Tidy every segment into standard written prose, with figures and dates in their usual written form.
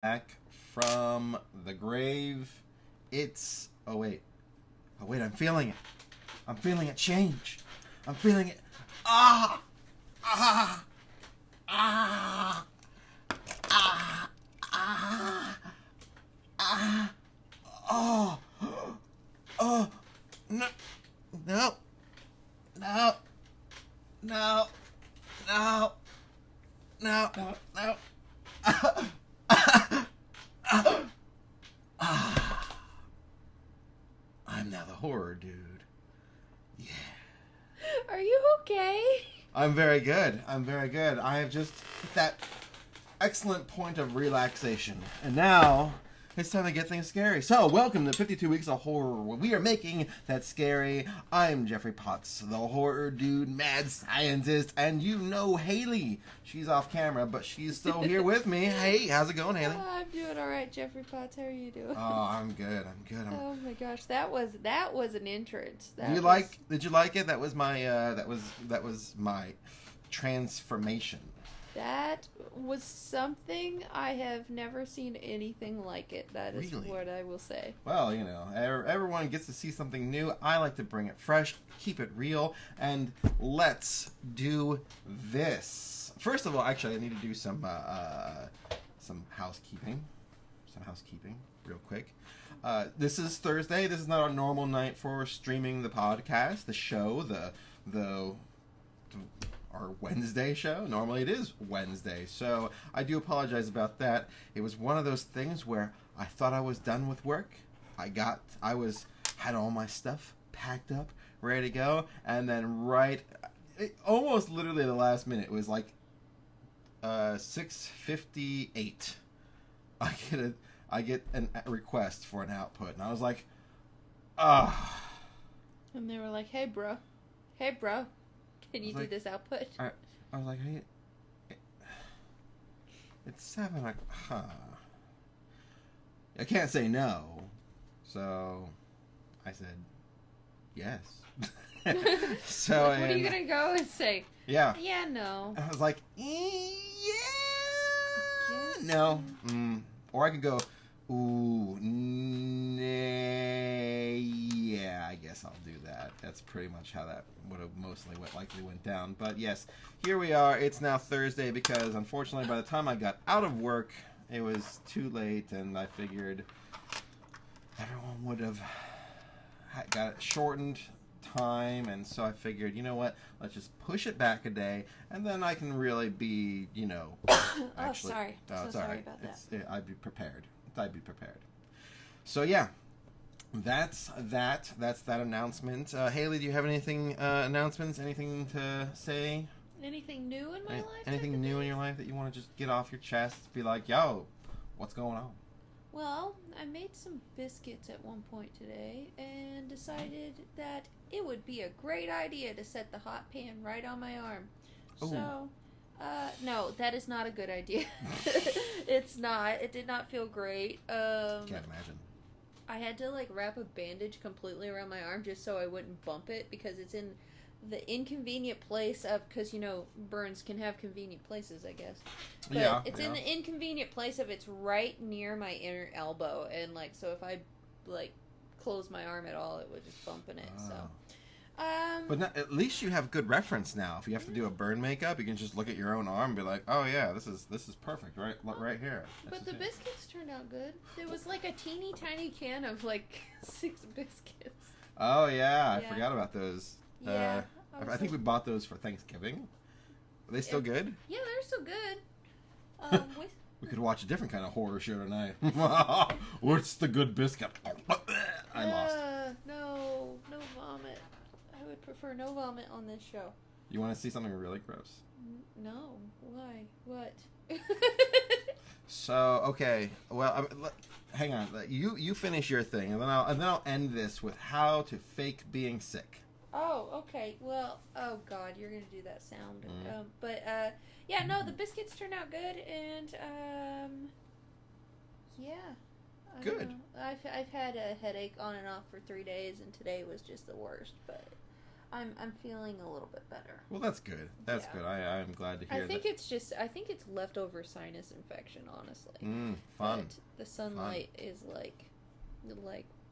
Back from the grave. It's. Oh, wait. Oh, wait, I'm feeling it. I'm feeling it change. I'm feeling it. Ah! Ah! Ah! Ah! Ah! Ah! Oh! Oh! No! No! No! No! No! No! No! No! I'm now the horror dude. Yeah. Are you okay? I'm very good. I'm very good. I have just hit that excellent point of relaxation. And now it's time to get things scary. So, welcome to 52 Weeks of Horror, where we are making that scary. I'm Jeffrey Potts, the horror dude, mad scientist, and you know Haley. She's off camera, but she's still here with me. Hey, how's it going, Haley? I'm doing all right, Jeffrey Potts. How are you doing? Oh, I'm good. I'm good. Oh my gosh, that was an entrance. Did you like it? That was my that was my transformation. That was something I have never seen anything like it. That is Really? what I will say. Well, you know, everyone gets to see something new. I like to bring it fresh, keep it real, and let's do this. First of all, actually, I need to do some housekeeping. Some housekeeping, real quick. This is Thursday. This is not a normal night for streaming the podcast, the show, the our Wednesday show. Normally it is Wednesday, so I do apologize about that. It was one of those things where I thought I was done with work. Had all my stuff packed up, ready to go, and then almost literally the last minute, it was like 6:58. I get a request for an output, and I was like, ah. And they were like, "Hey, bro, can you do this output?" I was like, hey, it's 7 o'clock. Huh. I can't say no, so I said yes. So What are you gonna go and say? Yeah. Yeah, no. I was like, yeah, Yes. no. Or I could go, ooh, yeah, I guess I'll do that. That's pretty much how that would have likely went down. But yes, here we are. It's now Thursday because unfortunately by the time I got out of work, it was too late, and I figured everyone would have got shortened time, and so I figured, you know what, let's just push it back a day, and then I can really be, actually, Sorry. it's Sorry all right. about that. I'd be prepared. So yeah, that's that announcement. Haley, do you have anything announcements? Anything to say? Anything new in my life? Anything new in your life that you want to just get off your chest? Be like, yo, what's going on? Well, I made some biscuits at one point today and decided that it would be a great idea to set the hot pan right on my arm. Ooh. So, no, that is not a good idea. It's not. It did not feel great. Can't imagine. I had to wrap a bandage completely around my arm just so I wouldn't bump it because it's in the inconvenient place of, because burns can have convenient places, I guess. But Yeah, it's yeah. in the inconvenient place of it's right near my inner elbow, and so if I close my arm at all, it would just bump in it. Oh. So, But at least you have good reference now. If you have to do a burn makeup, you can just look at your own arm and be like, "Oh yeah, this is perfect, right here." but the biscuits turned out good. There was a teeny tiny can of 6 biscuits. Oh yeah, I Yeah. forgot about those. Yeah, I think we bought those for Thanksgiving. Are they still good? Yeah, they're still good. We could watch a different kind of horror show tonight. What's the good biscuit? I lost. No vomit. I would prefer no vomit on this show. You want to see something really gross? No. Why? What? So okay, well, hang on. You finish your thing, and then I'll end this with how to fake being sick. Oh, okay. Well, oh God, you're gonna do that sound. Yeah, no, the biscuits turned out good, and yeah. I don't Good. know. I've had a headache on and off for 3 days, and today was just the worst. But I'm feeling a little bit better. Well, that's good. That's good. I'm glad to hear that. I think it's leftover sinus infection, honestly. Fun. But the sunlight is like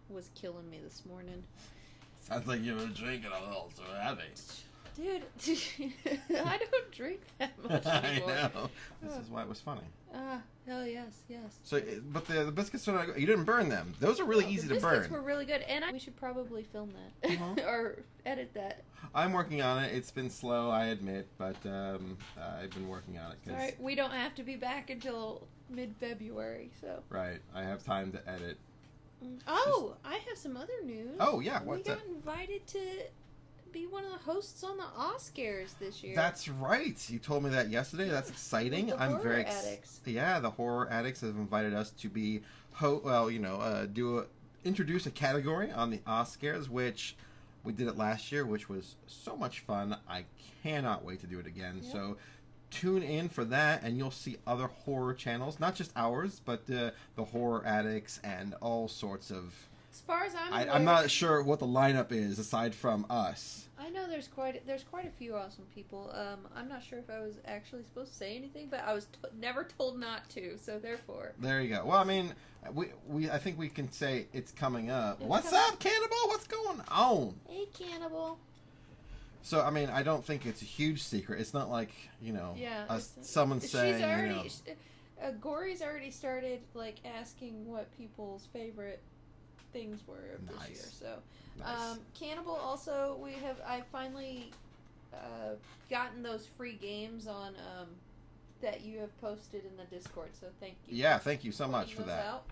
was killing me this morning. Sounds like you were drinking a little too heavy. Dude, I don't drink that much anymore. I know. This is why it was funny. Oh yes. So, but the biscuits are not, you didn't burn them. Those are really easy to burn. The biscuits were really good, and we should probably film that or edit that. I'm working on it. It's been slow, I admit, but I've been working on it. All right, we don't have to be back until mid-February, so. Right, I have time to edit. Oh, I have some other news. Oh yeah, what's that? We got invited to be one of the hosts on the Oscars this year. That's right. You told me that yesterday. That's exciting. I'm very addicts. Yeah, the horror addicts have invited us to be introduce a category on the Oscars, which we did it last year, which was so much fun. I cannot wait to do it again. Yep. So tune in for that, and you'll see other horror channels, not just ours, but the horror addicts and all sorts of. As far as I'm not sure what the lineup is aside from us. I know there's quite a few awesome people. I'm not sure if I was actually supposed to say anything, but I was never told not to, so therefore. There you go. Well, I mean, I think we can say it's coming up. What's up, Cannibal? What's going on? Hey, Cannibal. So, I mean, I don't think it's a huge secret. It's not like, someone saying, Gory's already started, asking what people's favorite things were of this year. So, nice. Cannibal also, I finally gotten those free games on that you have posted in the Discord. So thank you. Yeah, thank you so much for that. Out.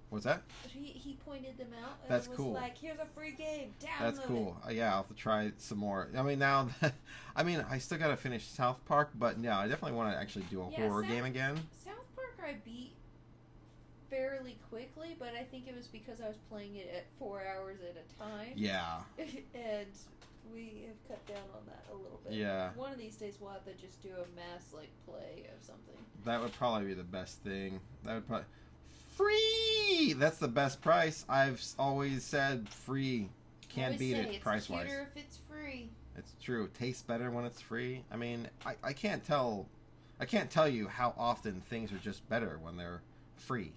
What's that? He pointed them out. And That's was cool. Like, here's a free game. Download That's cool. Yeah, I'll have to try some more. I mean, I still got to finish South Park, but yeah, I definitely want to actually do a horror game again. South Park I beat fairly quickly, but I think it was because I was playing it at 4 hours at a time. Yeah. And we have cut down on that a little bit. Yeah. One of these days we'll have to just do a mass play of something. That would probably be the best thing. That would probably free. That's the best price. I've always said free. Can't beat it price wise. It's cuter if it's free. It's true. It tastes better when it's free. I mean, I can't tell you how often things are just better when they're free.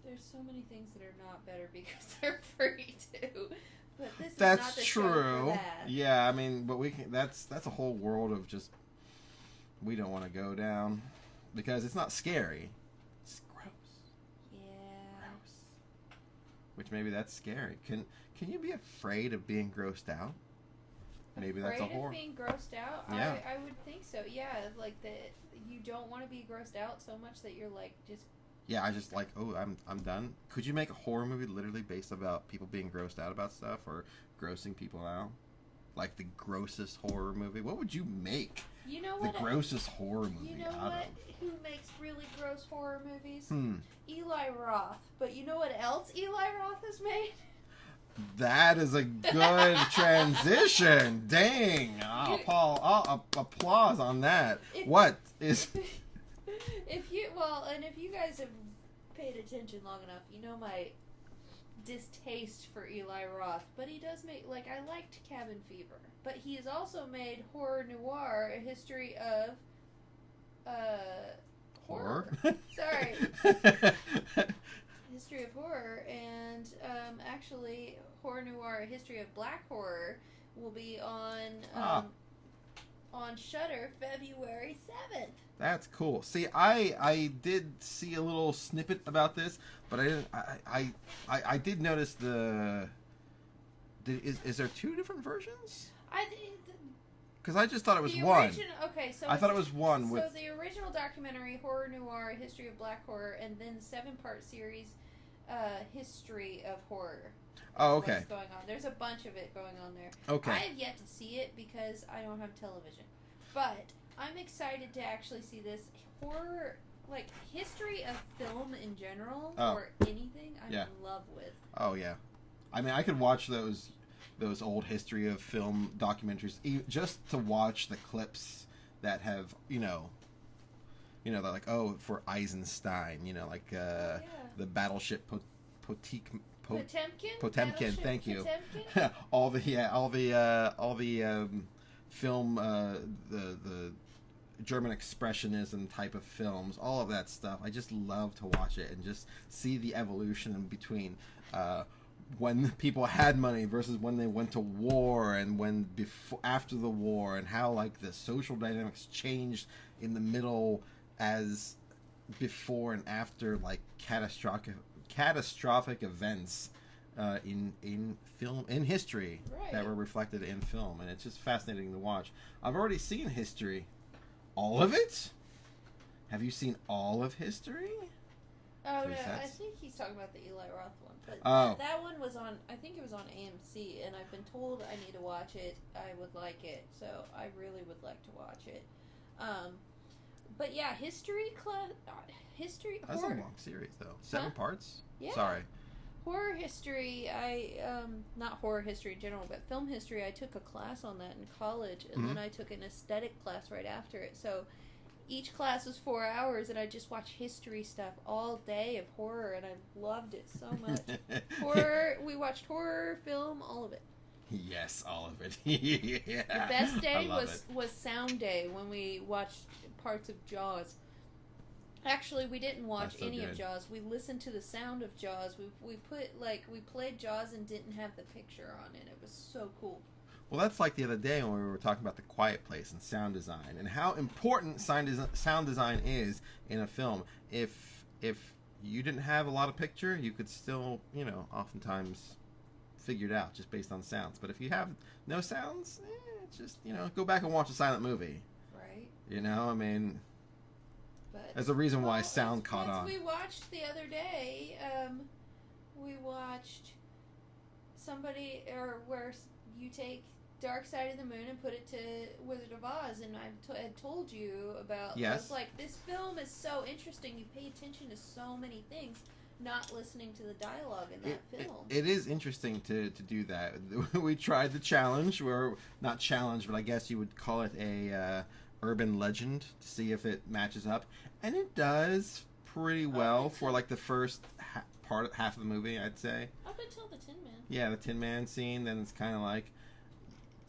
There's so many things that are not better because they're free too. But this is that's not the true. show for that. Yeah, I mean, but we can. That's a whole world of just we don't want to go down because it's not scary. It's gross. Yeah. Gross. Which maybe that's scary. Can you be afraid of being grossed out? Maybe that's a horror. Afraid of being grossed out? Yeah. I would think so. Yeah, you don't want to be grossed out so much that you're just. Yeah, I just I'm done. Could you make a horror movie literally based about people being grossed out about stuff or grossing people out? Like the grossest horror movie? What would you make? You know what? The grossest horror movie You know out what? of? Who makes really gross horror movies? Eli Roth. But you know what else Eli Roth has made? That is a good transition. Dang. I'll applause on that. If you guys have paid attention long enough, you know my distaste for Eli Roth, but he does make, I liked Cabin Fever, but he has also made Horror Noire, a history of, horror. Sorry. History of horror, and, actually, Horror Noire, a history of black horror, will be on Shudder February 7th. That's cool. See, I did see a little snippet about this, but I didn't. I did notice is there two different versions? Because I just thought it was one. I thought it was one. So the original documentary, Horror Noire: A History of Black Horror, and then 7-part series, History of Horror. Oh, okay. What's going on? There's a bunch of it going on there. Okay. I have yet to see it because I don't have television, but I'm excited to actually see this horror, history of film in general, or anything I'm in love with. Oh, yeah. I mean, I could watch those old history of film documentaries just to watch the clips that have, they're like, for Eisenstein, the battleship Potemkin. Thank you. Potemkin? all the film, the German expressionism type of films, all of that stuff. I just love to watch it and just see the evolution in between when people had money versus when they went to war, and when after the war, and how like the social dynamics changed in the middle as before and after like catastrophic events in film, in history, right, that were reflected in film. And it's just fascinating to watch. I've already seen History, all of it. Have you seen all of History? Oh no, I think he's talking about the Eli Roth one, but that one was on, I think it was on AMC, and I've been told I need to watch it. I would like it, so I really would like to watch it. But yeah, History. That's a long series though. 7 parts. Yeah. Sorry. Horror History. Not horror history in general, but film history. I took a class on that in college, and then I took an aesthetic class right after it. So each class was 4 hours, and I just watched history stuff all day of horror, and I loved it so much. Horror. We watched horror, film, all of it. Yes, all of it. Yeah. The best day was Sound Day, when we watched parts of Jaws. Actually, we didn't watch any of Jaws. We listened to the sound of Jaws. We played Jaws and didn't have the picture on it. It was so cool. Well, that's like the other day when we were talking about The Quiet Place and sound design, and how important sound design is in a film. If you didn't have a lot of picture, you could still, oftentimes figure it out just based on sounds. But if you have no sounds, it's just, go back and watch a silent movie. Right. I mean, there's a reason why sound caught on. We watched the other day, we watched somebody, or where you take Dark Side of the Moon and put it to Wizard of Oz, and I had told you about. Yes. I was like, this film is so interesting. You pay attention to so many things, not listening to the dialogue in that film. It is interesting to do that. We tried the challenge, or not challenge, but I guess you would call it a urban legend, to see if it matches up, and it does pretty well for like the first half of the movie, I'd say. Up until the Tin Man. Yeah, the Tin Man scene. Then it's kind of like,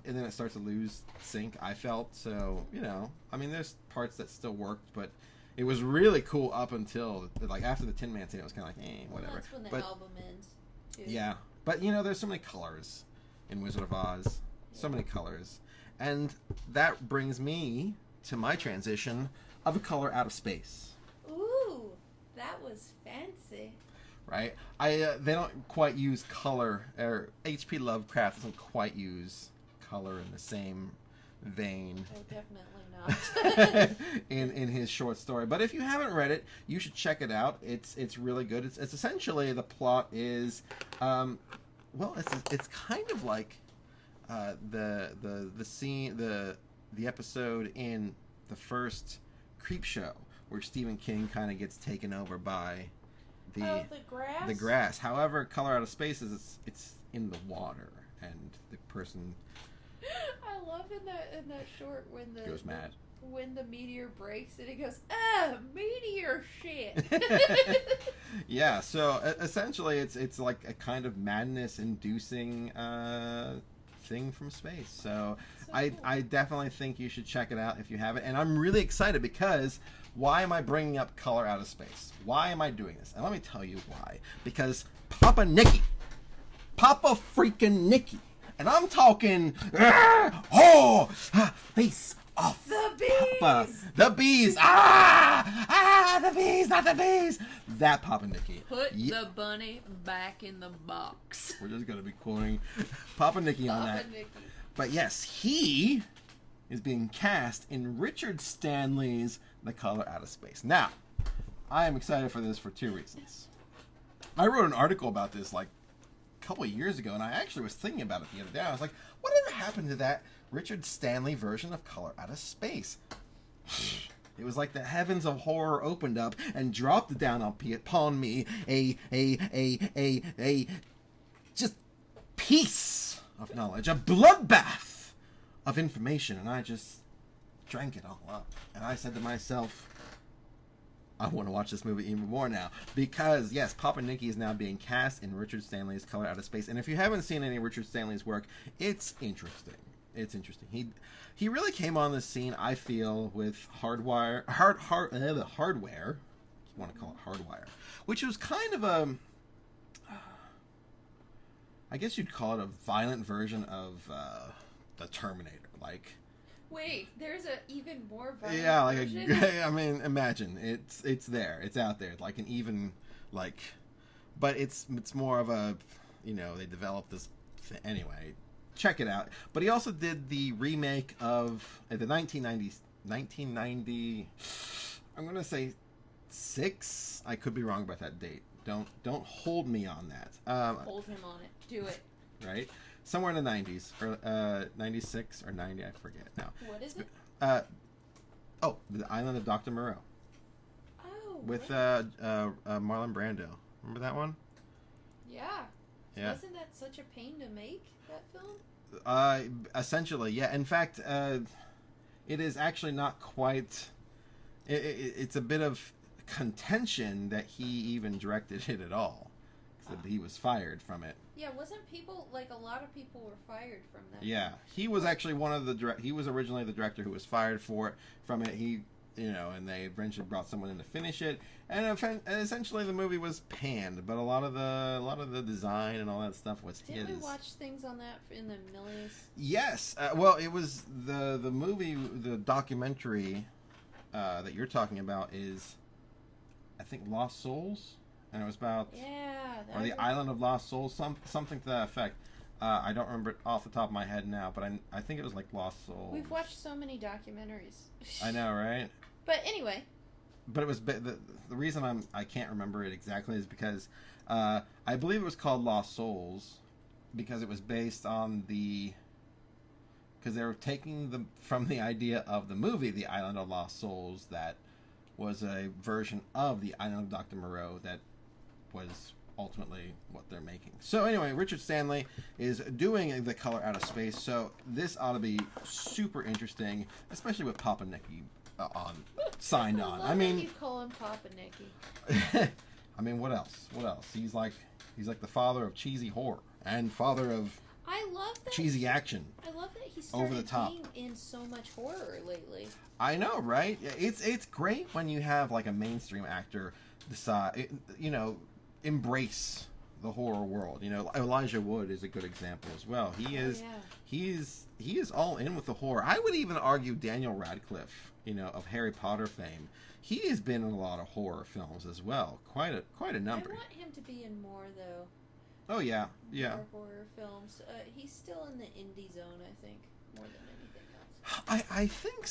and then it starts to lose sync, I felt. So, I mean, there's parts that still worked, but it was really cool up until, like, after the Tin Man scene, it was kind of like, whatever. Well, that's when the album ends, too. Yeah, but, there's so many colors in Wizard of Oz. So many colors. And that brings me to my transition of A Color Out of Space. Ooh, that was fancy. Right? They don't quite use color, or H.P. Lovecraft doesn't quite use color in the same vein. Oh, definitely not. in his short story. But if you haven't read it, you should check it out. It's really good. It's essentially, the plot is, it's kind of like the scene, the episode in the first Creepshow, where Stephen King kind of gets taken over by the grass. The grass. However, Color Out of Space is it's in the water, and the person. I love in that short when the goes mad. When the meteor breaks and it goes, meteor shit. Yeah. So essentially, it's like a kind of madness-inducing thing from space. So cool. I definitely think you should check it out if you haven't. And I'm really excited because. Why am I bringing up Color Out of Space? Why am I doing this? And let me tell you why. Because Pappa freaking Nicci, and I'm talking, face off. The bees! Pappa. The bees! The bees, not the bees! That Pappa Nicci. Put the bunny back in the box. We're just going to be quoting Pappa Nicci on that. Nicci. But yes, he is being cast in Richard Stanley's The Color Out of Space. Now, I am excited for this for 2 reasons. I wrote an article about this like a couple of years ago, and I actually was thinking about it the other day. I was like, whatever happened to that Richard Stanley version of Color Out of Space? It was like the heavens of horror opened up and dropped down upon me a just piece of knowledge, a bloodbath of information, and I just drank it all up. And I said to myself, I want to watch this movie even more now because yes, Pappa Nicci is now being cast in Richard Stanley's Color Out of Space, and if you haven't seen any of Richard Stanley's work, it's interesting. It's interesting. He really came on the scene, I feel, with Hardware. The Hardware. You want to call it Hardwire, which was kind of a, I guess you'd call it a violent version of the Terminator, like. Wait, there's a even more violent version? I mean, imagine it's there, it's out there, like an even but it's more of a, they developed this anyway. Check it out. But he also did the remake of the 1990. I'm gonna say 6. I could be wrong about that date. Don't hold me on that. Hold him on it. Do it. Right. Somewhere in the 90s, or 96 or 90, I forget now. What is it? The Island of Dr. Moreau. Oh. With Marlon Brando. Remember that one? Yeah. Yeah. Wasn't that such a pain to make, that film? Essentially, yeah. In fact, it is actually not quite. It's a bit of contention that he even directed it at all. So he was fired from it. Yeah, wasn't people, a lot of people were fired from that? Yeah, he was actually one of the he was originally the director who was fired from it. He, and they eventually brought someone in to finish it, and essentially the movie was panned. But a lot of the design and all that stuff was his. Didn't we watch things on that in the millies? Yes, well, it was the movie, the documentary that you're talking about is, I think, Lost Souls. And it was about, or the Island of Lost Souls, something to that effect. I don't remember it off the top of my head now, but I think it was like Lost Souls. We've watched so many documentaries. I know, right? But anyway. But it was the reason I can't remember it exactly is because I believe it was called Lost Souls because it was based on because they were taking from the idea of the movie The Island of Lost Souls that was a version of The Island of Dr. Moreau that was ultimately what they're making. So anyway, Richard Stanley is doing The Color Out of Space, so this ought to be super interesting, especially with Pappa Nicci signed on. I mean, you call him Pappa Nicci. I mean, what else? He's like the father of cheesy horror and father of cheesy action. I love that he started over the top. being in so much horror lately. I know, right? It's great when you have like a mainstream actor decide, embrace the horror world. Elijah Wood is a good example as well. He is all in with the horror. I would even argue Daniel Radcliffe, of Harry Potter fame, he has been in a lot of horror films as well. Quite a number. I want him to be in more though. Oh yeah. More horror films. He's still in the indie zone, I think, more than anything else. I think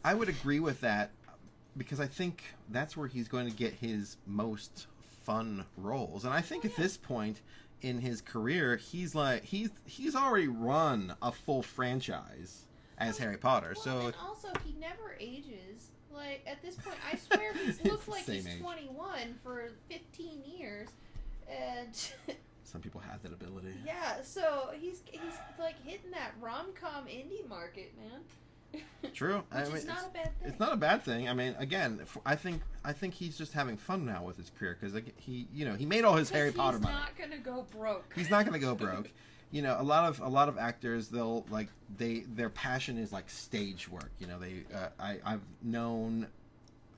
I would agree with that because I think that's where he's going to get his most fun roles, and I think at this point in his career, he's already run a full franchise as Harry Potter. So and also he never ages. Like at this point, I swear he's looked like he's 21 for 15 years, and some people have that ability. Yeah, so he's like hitting that rom-com indie market, man. True. Which is not a bad thing. It's not a bad thing. I mean, again, I think he's just having fun now with his career because he made all his Harry Potter money. He's not gonna go broke. He's not gonna go broke. A lot of actors, they'll their passion is like stage work. I've known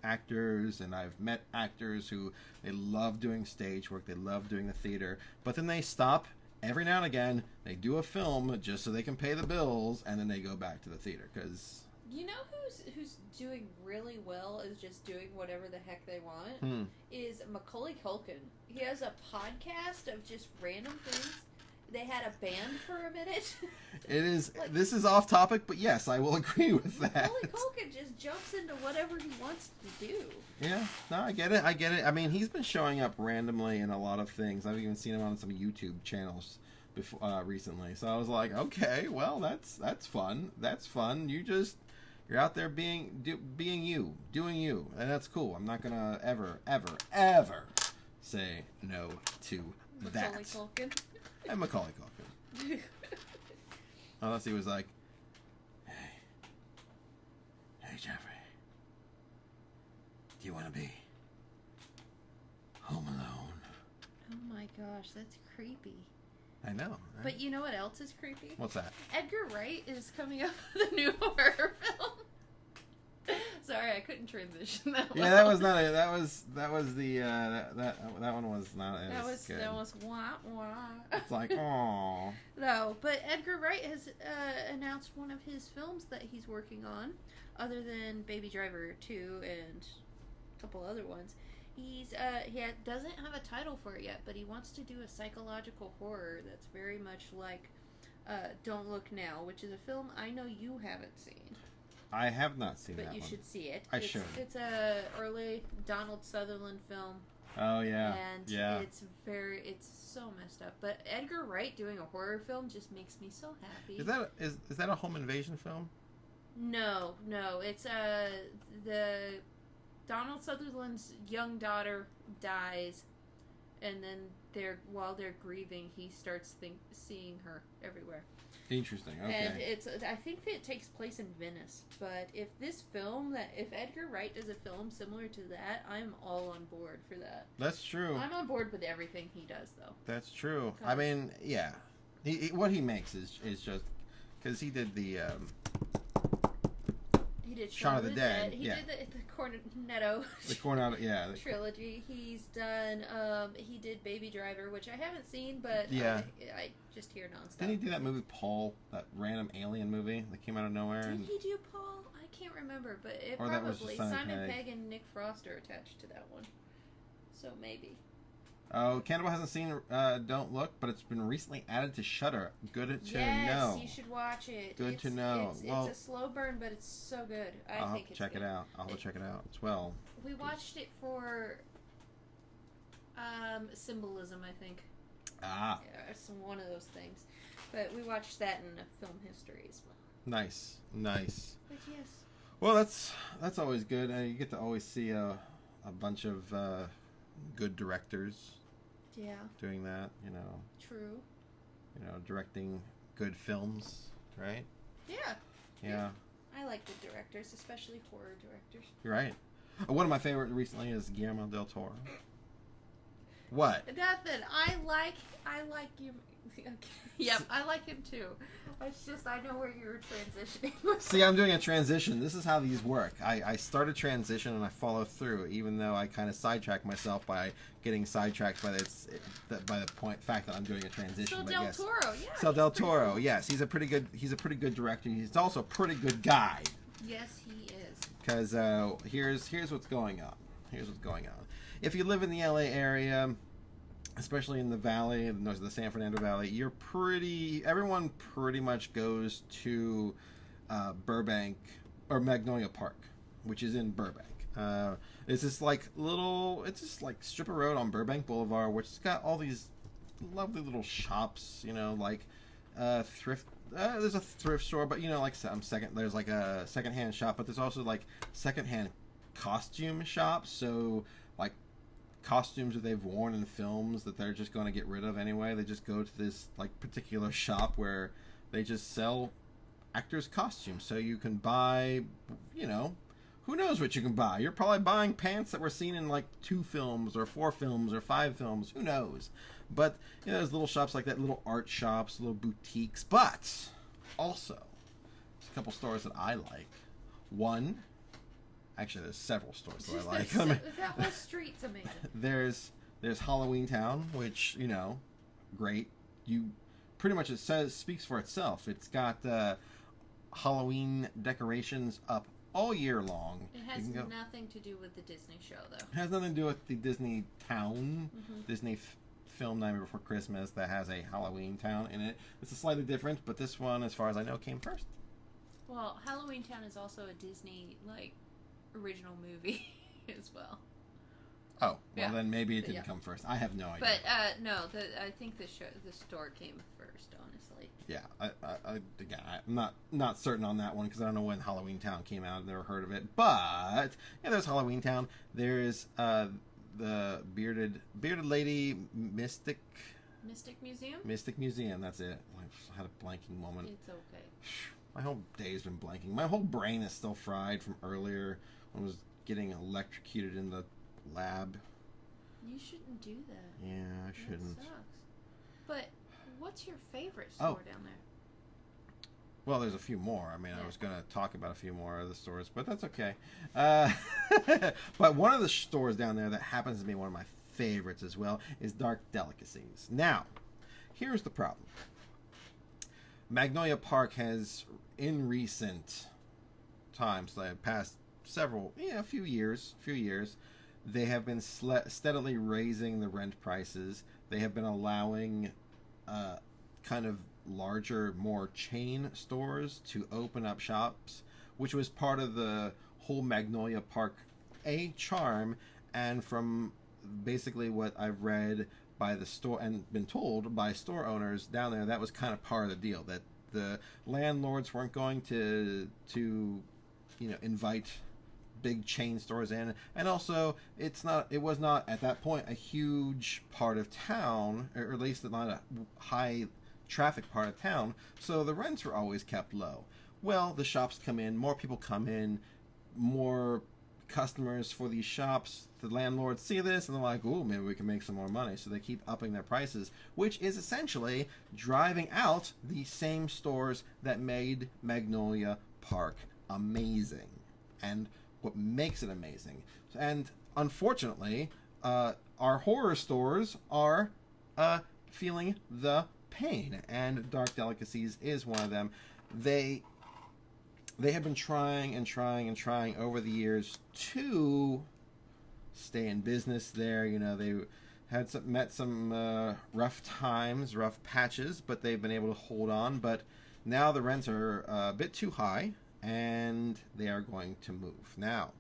actors and I've met actors who they love doing stage work. They love doing the theater, but then they stop. Every now and again, they do a film just so they can pay the bills, and then they go back to the theater. Because who's doing really well is just doing whatever the heck they want. Is Macaulay Culkin. He has a podcast of just random things. They had a band for a minute. It is. This is off topic, but yes, I will agree with that. Macaulay Culkin just jumps into whatever he wants to do. Yeah, no, I get it. I mean, he's been showing up randomly in a lot of things. I've even seen him on some YouTube channels before recently. So I was like, okay, well, that's fun. That's fun. You're out there being you, doing you, and that's cool. I'm not gonna ever say no to that. Macaulay Culkin. And Macaulay Culkin. Unless he was like, hey, Jeffrey, do you want to be gosh, that's creepy. I know. Right? But you know what else is creepy? What's that? Edgar Wright is coming up with a new horror film. Sorry, I couldn't transition that well. Yeah, that was not a, that was the that one was not as good. That was wah wah. It's like, oh. No, but Edgar Wright has announced one of his films that he's working on, other than Baby Driver 2 and a couple other ones. He doesn't have a title for it yet, but he wants to do a psychological horror that's very much like Don't Look Now, which is a film I know you haven't seen. I have not seen that one. But you should see it. I should. It's a early Donald Sutherland film. Oh, yeah. And yeah. it's so messed up. But Edgar Wright doing a horror film just makes me so happy. Is that a home invasion film? No. It's the Donald Sutherland's young daughter dies, and then while they're grieving, he starts seeing her everywhere. Interesting. Okay. And I think that it takes place in Venice. But if Edgar Wright does a film similar to that, I'm all on board for that. That's true. I'm on board with everything he does, though. That's true. I mean, yeah. What he makes is just because he did the. He did Shaun of the Dead. He did the Cornetto. The Cornetto, yeah. Trilogy. He's done. He did Baby Driver, which I haven't seen, but yeah. I just hear nonstop. Didn't he do that movie Paul, that random alien movie that came out of nowhere? Did he do Paul? I can't remember, but probably Simon Pegg and Nick Frost are attached to that one, so maybe. Oh, Cannibal hasn't seen Don't Look, but it's been recently added to Shudder. Good to know. Yes, you should watch it. Good to know. It's a slow burn, but it's so good. I'll have to check it out. I'll have to check it out as well. We watched it for symbolism, I think. Ah. Yeah, it's one of those things. But we watched that in film history as well. Nice. But yes. Well, that's always good. You get to always see a bunch of good directors. Yeah. Doing that, True. Directing good films, right? Yeah. I like good directors, especially horror directors. You're right. One of my favorite recently is Guillermo del Toro. What? Nothing. I like you. Yep, I like him too. It's just I know where you were transitioning. See, I'm doing a transition. This is how these work. I start a transition and I follow through, even though I kind of sidetrack myself by getting sidetracked by the fact that I'm doing a transition. So Del Toro, yeah. So Del Toro, yes, he's a pretty good director. He's also a pretty good guy. Yes, he is. Because here's what's going on. If you live in the LA area, especially in the valley, the San Fernando Valley, everyone pretty much goes to Burbank or Magnolia Park, which is in Burbank. It's just like strip of road on Burbank Boulevard, which has got all these lovely little shops, like thrift. There's a thrift store, but there's like a secondhand shop, but there's also like secondhand costume shops. So like costumes that they've worn in films that they're just going to get rid of anyway. They just go to this like particular shop where they just sell actors' costumes. So you can buy, who knows what you can buy. You're probably buying pants that were seen in like 2 films or 4 films or 5 films. Who knows? But there's little shops like that, little art shops, little boutiques. But also, there's a couple stores that I like. One. Actually, there's several stores that I like. That whole street's amazing. There's Halloween Town, which great. You pretty much speaks for itself. It's got Halloween decorations up all year long. It has nothing to do with the Disney show, though. It has nothing to do with the Disney Town, Disney film Nightmare Before Christmas that has a Halloween Town in it. It's slightly different, but this one, as far as I know, came first. Well, Halloween Town is also a Disney original movie as well. Oh, well then maybe it didn't come first. I have no idea. But no, I think the store came first, honestly. Yeah, I'm not certain on that one because I don't know when Halloween Town came out. I've never heard of it. But there's Halloween Town. There's the bearded lady Mystic Museum. That's it. I had a blanking moment. It's okay. My whole day's been blanking. My whole brain is still fried from earlier when I was getting electrocuted in the lab. You shouldn't do that. Yeah, I shouldn't. That sucks. But what's your favorite store down there? Well, there's a few more. I mean, I was going to talk about a few more of the stores, but that's okay. But one of the stores down there that happens to be one of my favorites as well is Dark Delicacies. Now, here's the problem. Magnolia Park has, in recent times, like past a few years, they have been steadily raising the rent prices. They have been allowing kind of larger, more chain stores to open up shops, which was part of the whole Magnolia Park charm. And from basically what I've read by the store and been told by store owners down there, that was kind of part of the deal, that the landlords weren't going to invite big chain stores in, and also it was not at that point a huge part of town, or at least not a high traffic part of town, so the rents were always kept low. Well, the shops come in, more people come in, more customers for these shops. The landlords see this and they're like, ooh, maybe we can make some more money, so they keep upping their prices, which is essentially driving out the same stores that made Magnolia Park amazing, and what makes it amazing. And unfortunately, our horror stores are feeling the pain, and Dark Delicacies is one of them. They have been trying over the years to stay in business there. They had met some rough times, rough patches, but they've been able to hold on. But now the rents are a bit too high, and they are going to move. Now,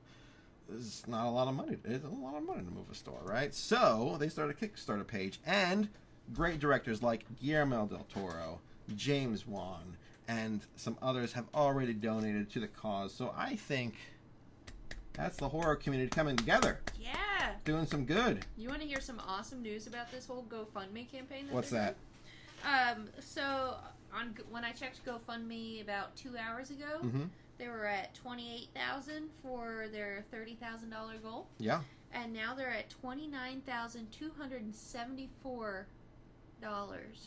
it's not a lot of money. It's a lot of money to move a store, right? So they started a Kickstarter page, and great directors like Guillermo del Toro, James Wan, and some others have already donated to the cause. So I think that's the horror community coming together. Yeah. Doing some good. You want to hear some awesome news about this whole GoFundMe campaign? What's that? So when I checked GoFundMe about 2 hours ago, they were at $28,000 for their $30,000 goal. Yeah. And now they're at $29,274.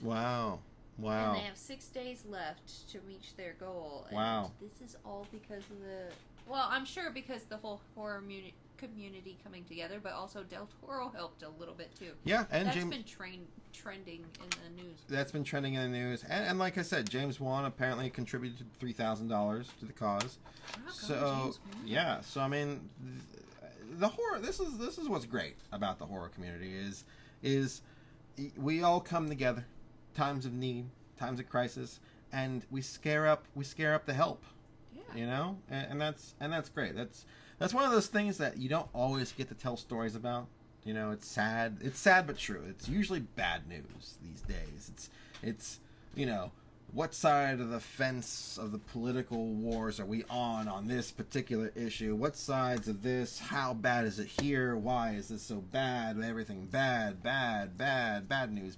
Wow. And they have 6 days left to reach their goal. And this is all because of I'm sure because the whole horror community coming together, but also Del Toro helped a little bit too. Yeah, and that's been trending in the news. That's been trending in the news, and like I said, James Wan apparently contributed $3,000 to the cause. So yeah, so I mean, the horror. This is what's great about the horror community is we all come together, times of need, times of crisis, and we scare up the help. Yeah. And that's great. That's one of those things that you don't always get to tell stories about. It's sad. It's sad but true. It's usually bad news these days. It's what side of the fence of the political wars are we on this particular issue? What sides of this? How bad is it here? Why is this so bad? Everything bad news.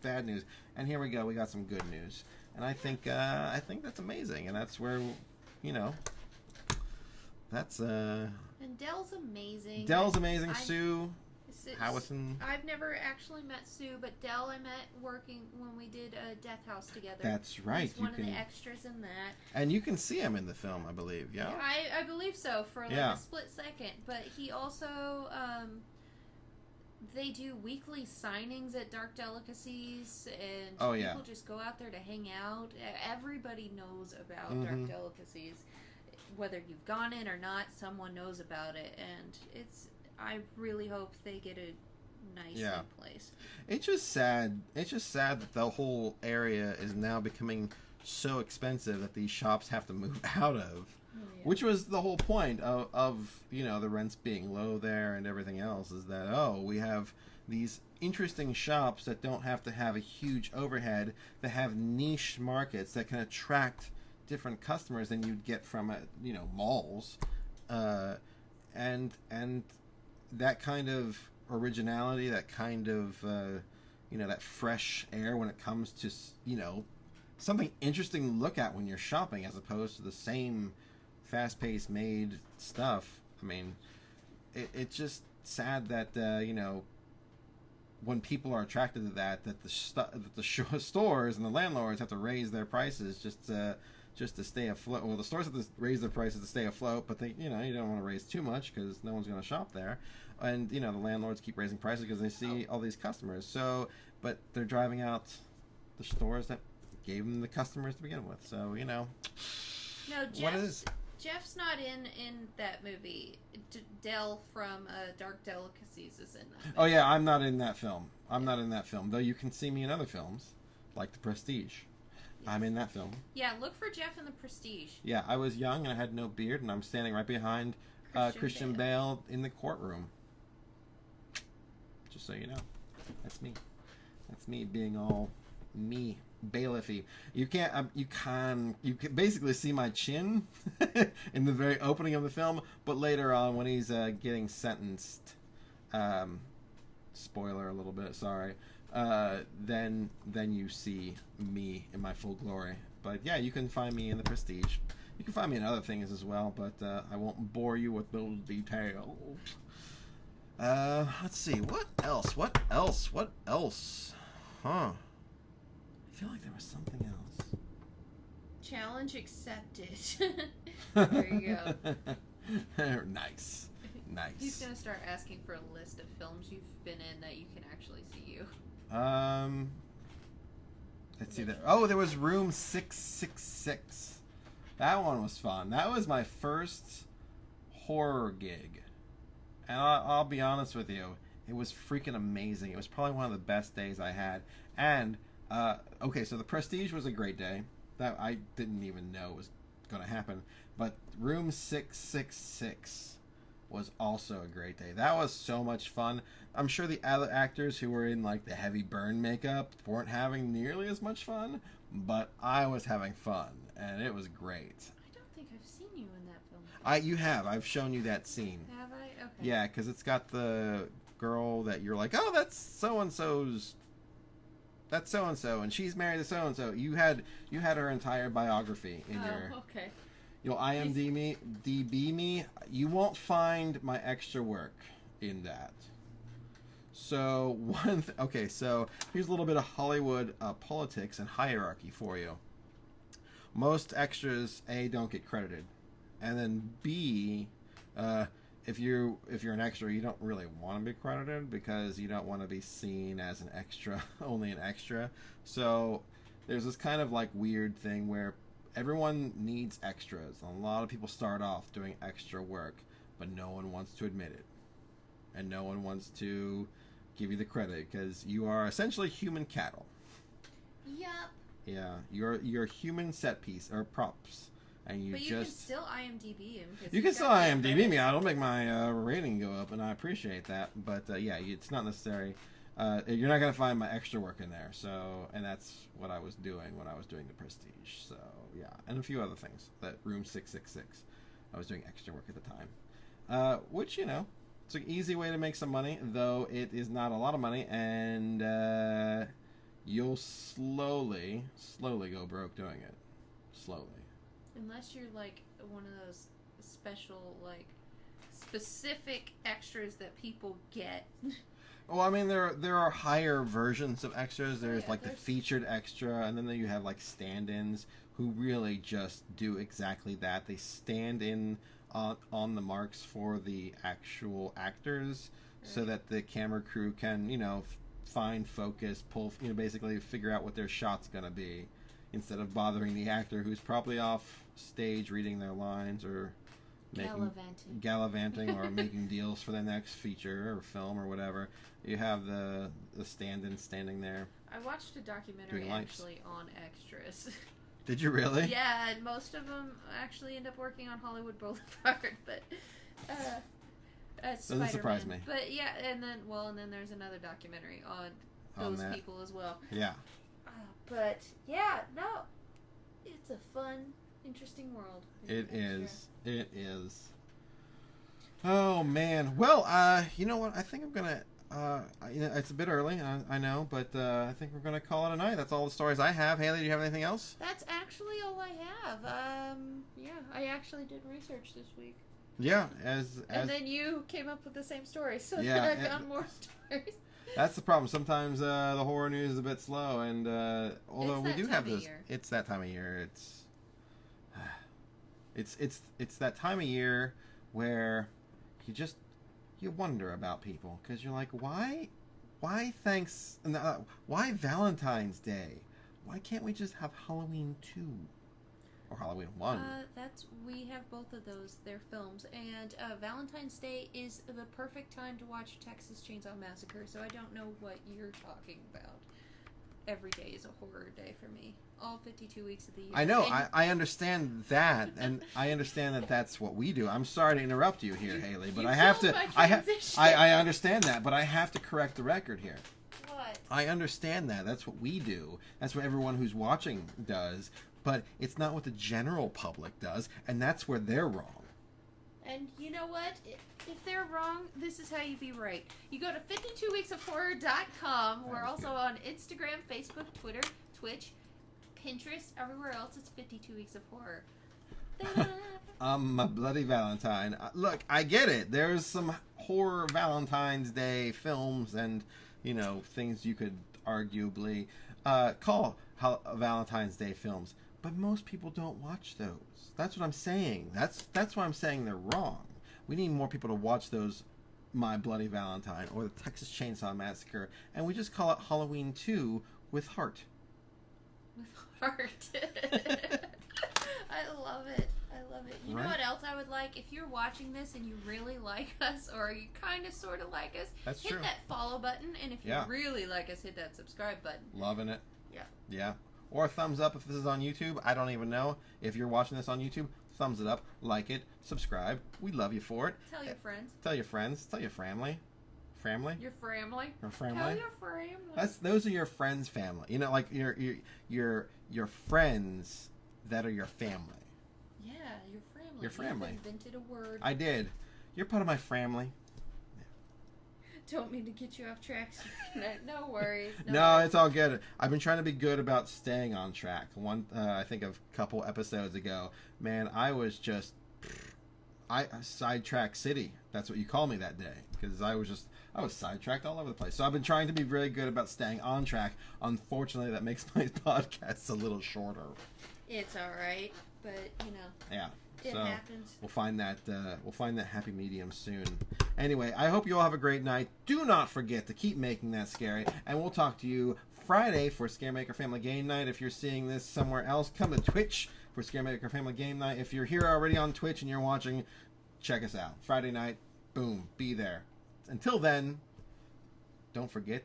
And here we go. We got some good news. And I think that's amazing. And that's where that's And Dell's amazing. Sue Howison. I've never actually met Sue, but Dell I met working when we did Death House together. That's right. He's one of the extras in that. And you can see him in the film, I believe. Yeah. I believe so for a split second. But he also they do weekly signings at Dark Delicacies, and people just go out there to hang out. Everybody knows about Dark Delicacies. Whether you've gone in or not, someone knows about it, and I really hope they get a nice place. It's just sad that the whole area is now becoming so expensive that these shops have to move out of. Which was the whole point of the rents being low there and everything else, is that we have these interesting shops that don't have to have a huge overhead, that have niche markets that can attract different customers than you'd get from malls, and that kind of originality, that kind of that fresh air when it comes to something interesting to look at when you're shopping, as opposed to the same fast-paced made stuff. I mean, it's just sad that when people are attracted to that the stores and the landlords have to raise their prices just to stay afloat. Well, the stores have to raise their prices to stay afloat, but they, you don't want to raise too much because no one's going to shop there. And, the landlords keep raising prices because they see all these customers. So, but they're driving out the stores that gave them the customers to begin with. So, No, Jeff's not in that movie. Del from Dark Delicacies is in that movie. Oh, yeah, I'm not in that film. I'm not in that film. Though you can see me in other films, like The Prestige. I'm in that film. Yeah, look for Jeff in The Prestige. Yeah, I was young and I had no beard, and I'm standing right behind Christian Bale in the courtroom. Just so you know, that's me. That's me being all me, bailiffy. You can basically see my chin in the very opening of the film, but later on when he's getting sentenced, spoiler a little bit, sorry. Then you see me in my full glory. But yeah, you can find me in The Prestige. You can find me in other things as well, but I won't bore you with those details. Let's see. What else? Huh. I feel like there was something else. Challenge accepted. There you go. Nice. He's gonna start asking for a list of films you've been in that you can actually see you. Let's see that. Oh, there was Room 666. That one was fun. That was my first horror gig. And I'll be honest with you, it was freaking amazing. It was probably one of the best days I had. And, okay, so The Prestige was a great day. That I didn't even know was going to happen. But Room 666 was also a great day. That was so much fun. I'm sure the other actors who were in like the heavy burn makeup weren't having nearly as much fun, but I was having fun, and it was great. I don't think I've seen you in that film. You have. I've shown you that scene. Have I? Okay. Yeah, because it's got the girl that you're like, oh, that's so-and-so's. That's so-and-so, and she's married to so-and-so. You had her entire biography in your... okay. You'll IMDb me. You won't find my extra work in that. So so here's a little bit of Hollywood politics and hierarchy for you. Most extras, A, don't get credited, and then B, if you're an extra, you don't really want to be credited because you don't want to be seen as an extra, only an extra. So there's this kind of like weird thing where everyone needs extras. A lot of people start off doing extra work, but no one wants to admit it. And no one wants to give you the credit because you are essentially human cattle. Yup. Yeah, you're human set piece or props. And you can still IMDb him. You can still IMDb me. I'll make my rating go up, and I appreciate that. But yeah, it's not necessary. You're not going to find my extra work in there. So, and that's what I was doing when I was doing The Prestige. So, yeah. And a few other things. That Room 666. I was doing extra work at the time. Which, it's an easy way to make some money, though it is not a lot of money. And you'll slowly go broke doing it. Slowly. Unless you're, like, one of those special, like, specific extras that people get. Well, I mean, there are higher versions of extras. There's the featured extra, and then you have like stand-ins who really just do exactly that. They stand in on the marks for the actual actors, so that the camera crew can find focus, pull, basically figure out what their shot's gonna be, instead of bothering the actor who's probably off stage reading their lines or gallivanting or making deals for the next feature or film or whatever. You have the stand-in standing there. I watched a documentary actually on extras. Did you really? Yeah, and most of them actually end up working on Hollywood Boulevard, but doesn't surprise me. But yeah, and then there's another documentary on those people as well. Yeah. But yeah, no, it's a fun, interesting world. It is. It is. Oh man. Well, you know what? I think I'm gonna. It's a bit early, I know, but I think we're gonna call it a night. That's all the stories I have. Haley, do you have anything else? That's actually all I have. Yeah, I actually did research this week. Yeah, and then you came up with the same story, so yeah, then I found more stories. That's the problem. Sometimes the horror news is a bit slow, and although we do have this, it's that time of year. It's that time of year where you wonder about people because you're like, why Valentine's Day? Why can't we just have Halloween 2 or Halloween 1? We have both of those. They're films, and Valentine's Day is the perfect time to watch Texas Chainsaw Massacre. So I don't know what you're talking about. Every day is a horror day for me. All 52 weeks of the year. I know. I understand that, and I understand that that's what we do. I'm sorry to interrupt you here, Haley, but I have to. I understand that, but I have to correct the record here. What? I understand that. That's what we do. That's what everyone who's watching does. But it's not what the general public does, and that's where they're wrong. And you know what? If they're wrong, this is how you be right. You go to 52weeksofhorror.com. We're also on Instagram, Facebook, Twitter, Twitch, Pinterest, everywhere else. It's 52 Weeks of Horror. My Bloody Valentine. Look, I get it. There's some horror Valentine's Day films and, things you could arguably call Valentine's Day films. But most people don't watch those. That's what I'm saying. That's why I'm saying they're wrong. We need more people to watch those My Bloody Valentine or the Texas Chainsaw Massacre, and we just call it Halloween 2 with heart. With heart. I love it. You know what else I would like? If you're watching this and you really like us, or you kind of sort of like us, hit that follow button, and if you really like us, hit that subscribe button. Loving it. Yeah. Or a thumbs up if this is on YouTube. I don't even know. If you're watching this on YouTube, thumbs it up, like it, subscribe. We love you for it. Tell your friends. Tell your friends. Tell your family. Family? Your family. Your family. Tell your family. Those are your friends' family. Like your friends that are your family. Yeah, your family. Your family. You invented a word. I did. You're part of my family. Don't mean to get you off track. No worries. No, it's all good. I've been trying to be good about staying on track. I think a couple episodes ago, man, I was sidetracked city. That's what you call me that day, because I was sidetracked all over the place. So I've been trying to be really good about staying on track. Unfortunately, that makes my podcasts a little shorter. It's all right, but Yeah. It happens. We'll find that happy medium soon. Anyway, I hope you all have a great night. Do not forget to keep making that scary, and we'll talk to you Friday for Scaremaker Family Game Night. If you're seeing this somewhere else, come to Twitch for Scaremaker Family Game Night. If you're here already on Twitch and you're watching, check us out. Friday night, boom, be there. Until then, don't forget